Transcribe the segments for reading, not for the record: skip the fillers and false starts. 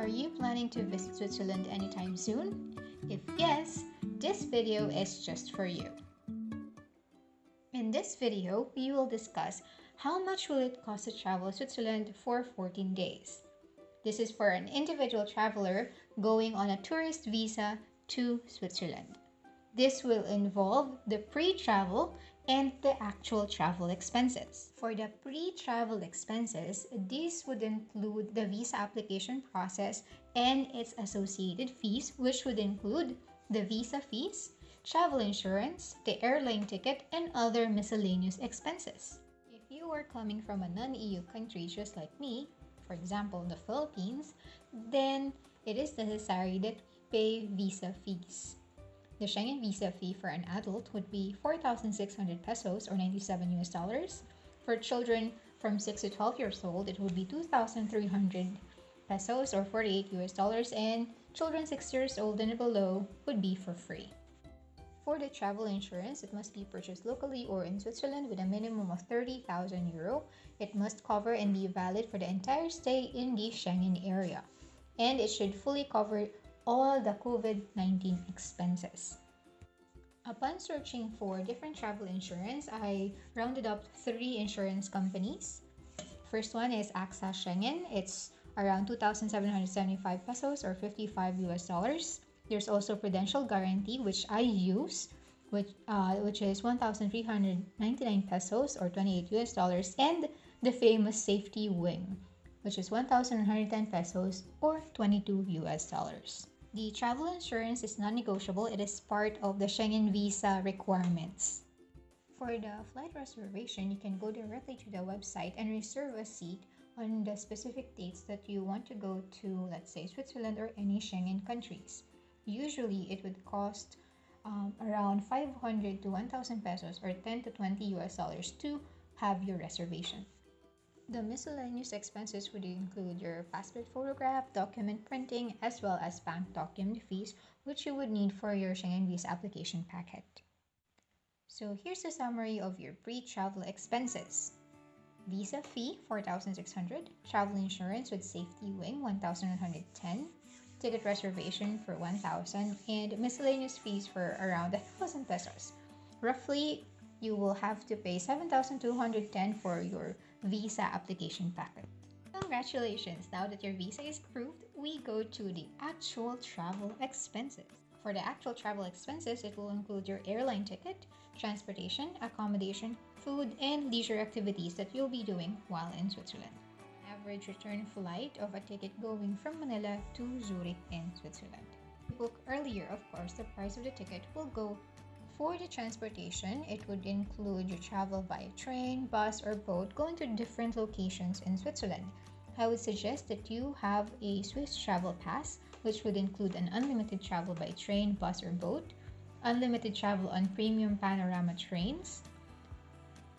Are you planning to visit Switzerland anytime soon? If yes, this video is just for you. In this video, we will discuss how much will it cost to travel to Switzerland for 14 days. This is for an individual traveler going on a tourist visa to Switzerland. This will involve the pre-travel and the actual travel expenses. For the pre-travel expenses, this would include the visa application process and its associated fees, which would include the visa fees, travel insurance, the airline ticket, and other miscellaneous expenses. If you are coming from a non-EU country just like me, for example, the Philippines, then it is necessary that we pay visa fees. The Schengen visa fee for an adult would be 4,600 pesos or 97 US dollars. For children from 6 to 12 years old, it would be 2,300 pesos or 48 US dollars, and children 6 years old and below would be for free. For the travel insurance, it must be purchased locally or in Switzerland with a minimum of 30,000 euro. It must cover and be valid for the entire stay in the Schengen area. And it should fully cover all the COVID-19 expenses. Upon searching for different travel insurance, I rounded up 3 insurance companies. First one is AXA Schengen. It's around 2,775 pesos or 55 US dollars. There's also Prudential Guarantee, which I use, which is 1,399 pesos or 28 US dollars, and the famous Safety Wing, which is 1,110 pesos or 22 US dollars. The travel insurance is non-negotiable. It is part of the Schengen visa requirements. For the flight reservation, you can go directly to the website and reserve a seat on the specific dates that you want to go to, let's say Switzerland or any Schengen countries. Usually, it would cost around 500 to 1,000 pesos or 10 to 20 US dollars to have your reservation. The miscellaneous expenses would include your passport photograph, document printing, as well as bank document fees, which you would need for your Schengen visa application packet. So here's a summary of your pre-travel expenses. Visa fee, 4,600. Travel insurance with Safety Wing, 1,110. Ticket reservation for 1,000. And miscellaneous fees for around 1,000 pesos. Roughly, you will have to pay 7,210 for your visa application packet. Congratulations! Now that your visa is approved, we go to the actual travel expenses. For the actual travel expenses, it will include your airline ticket, transportation, accommodation, food, and leisure activities that you'll be doing while in Switzerland. Average return flight of a ticket going from Manila to Zurich in Switzerland. To book earlier, of course, the price of the ticket will go. For the transportation, it would include your travel via train, bus, or boat going to different locations in Switzerland. I would suggest that you have a Swiss travel pass, which would include an unlimited travel by train, bus, or boat, unlimited travel on premium panorama trains,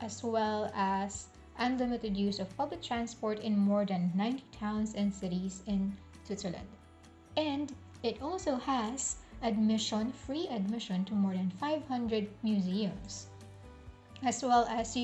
as well as unlimited use of public transport in more than 90 towns and cities in Switzerland. And it also has free admission to more than 500 museums, as well as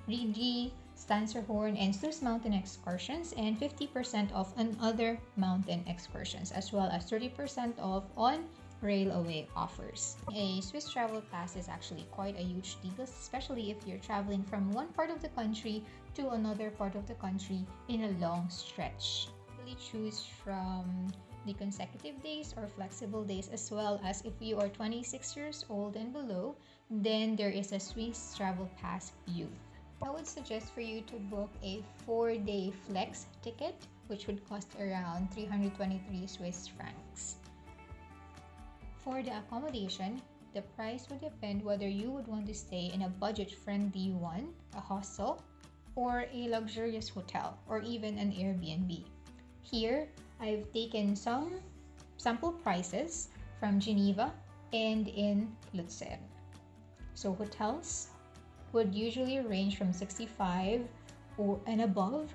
Rigi, Stanserhorn, and Swiss mountain excursions, and 50% off on other mountain excursions, as well as 30% off on railway offers. A Swiss travel pass is actually quite a huge deal, especially if you're traveling from one part of the country to another part of the country in a long stretch. Really choose from the consecutive days or flexible days, as well as if you are 26 years old and below, then there is a Swiss Travel Pass Youth. I would suggest for you to book a 4-day flex ticket, which would cost around 323 Swiss francs. For the accommodation, the price would depend whether you would want to stay in a budget-friendly one, a hostel, or a luxurious hotel, or even an Airbnb. Here, I've taken some sample prices from Geneva and in Lucerne. So hotels would usually range from 65 and above,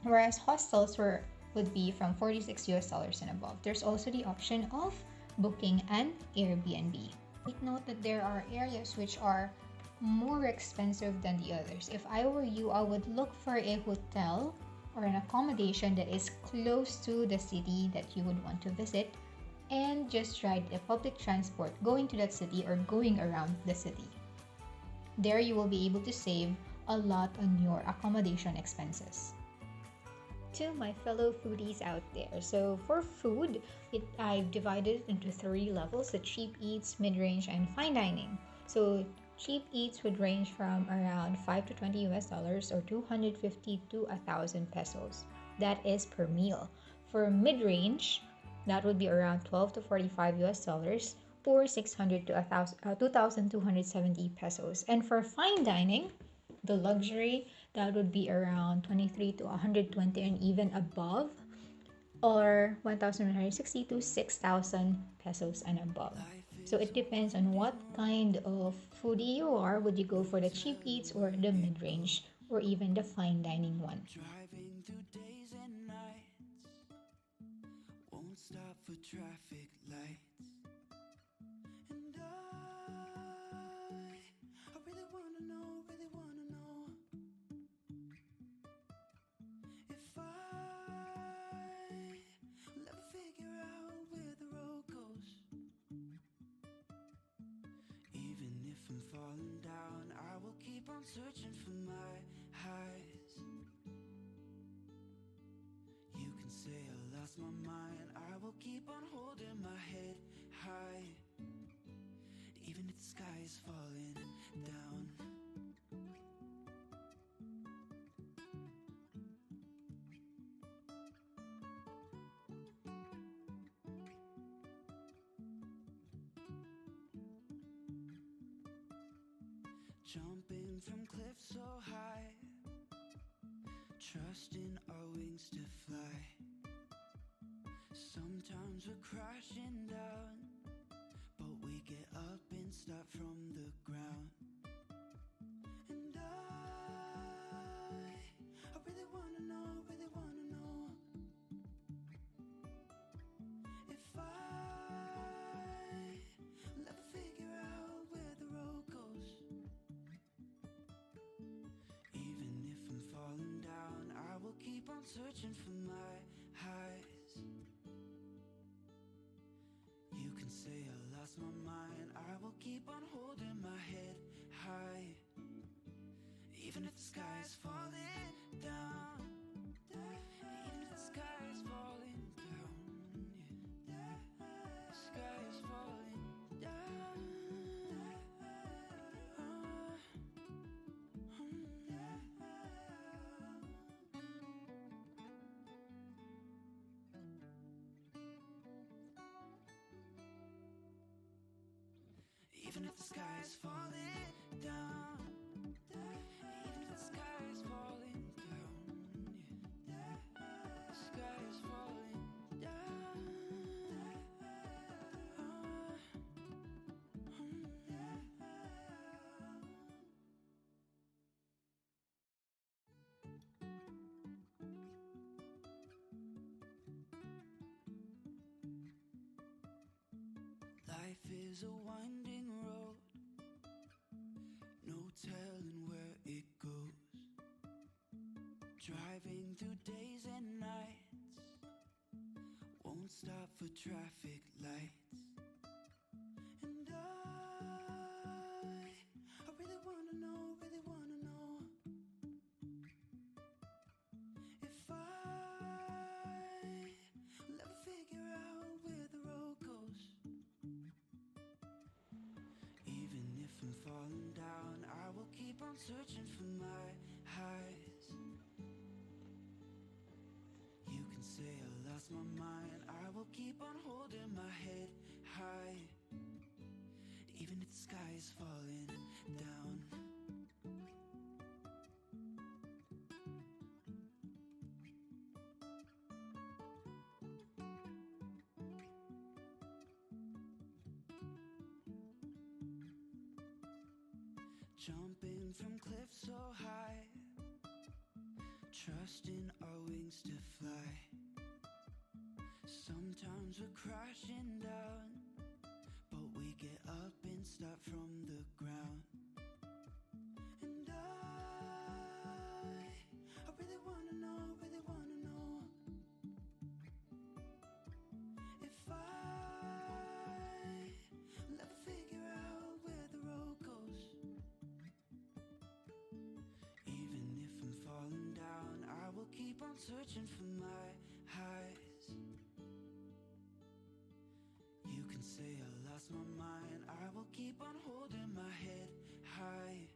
whereas hostels would be from 46 US dollars and above. There's also the option of booking an Airbnb. Take note that there are areas which are more expensive than the others. If I were you, I would look for a hotel or an accommodation that is close to the city that you would want to visit, and just ride a public transport going to that city or going around the city. There you will be able to save a lot on your accommodation expenses. To my fellow foodies out there, so for food, I've divided it into three levels: the cheap eats, mid-range, and fine dining. So cheap eats would range from around 5 to 20 US dollars or 250 to 1,000 pesos. That is per meal. For mid-range, that would be around 12 to 45 US dollars or 600 to 1,000, 2,270 pesos. And for fine dining, the luxury, that would be around 23 to 120 and even above, or 1,160 to 6,000 pesos and above. So it depends on what kind of foodie you are. Would you go for the cheap eats or the mid-range or even the fine dining one? Driving through days and nights, won't stop for traffic lights. And I really wanna know if I will ever figure out where the road goes. Even if I'm falling down, I will keep on searching for my highs. You can say I lost my mind, I will keep on holding my head high. Even if the sky is falling down. Jumping from cliffs so high, trusting our wings to fly. Sometimes we're crashing down, but we get up and start from the ground. And I really wanna know if I will ever figure out where the road goes. Even if I'm falling down, I will keep on searching for my highs. You can say I lost my mind, I will keep on holding my head high. Even if the sky is falling down, even if the sky is falling down, yeah. The sky is falling down. Even if the sky is falling down, even if the sky is falling down, yeah. The sky is falling down. Life is a winding road, no telling where it goes. Driving through days and nights, won't stop for traffic lights. And I really wanna know if I will ever figure out where the road goes. Even if I'm falling down, I will keep on searching for my highs. You can say I lost my mind, I will keep on holding my head high. Even if the sky is falling down. Jumping from cliffs so high, trusting our wings to fly. Sometimes we're crashing down, but we get up and start from the ground. And I really wanna know searching for my highs. You can say I lost my mind, I will keep on holding my head high.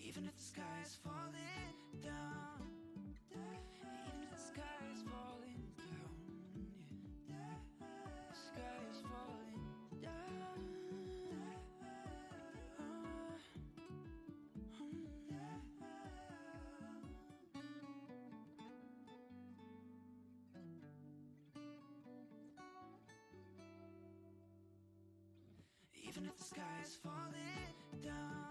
Even if the sky is falling down, even if the sky is falling down, yeah. The sky is falling down. Even if the sky is falling down.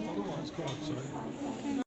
Otherwise, go outside.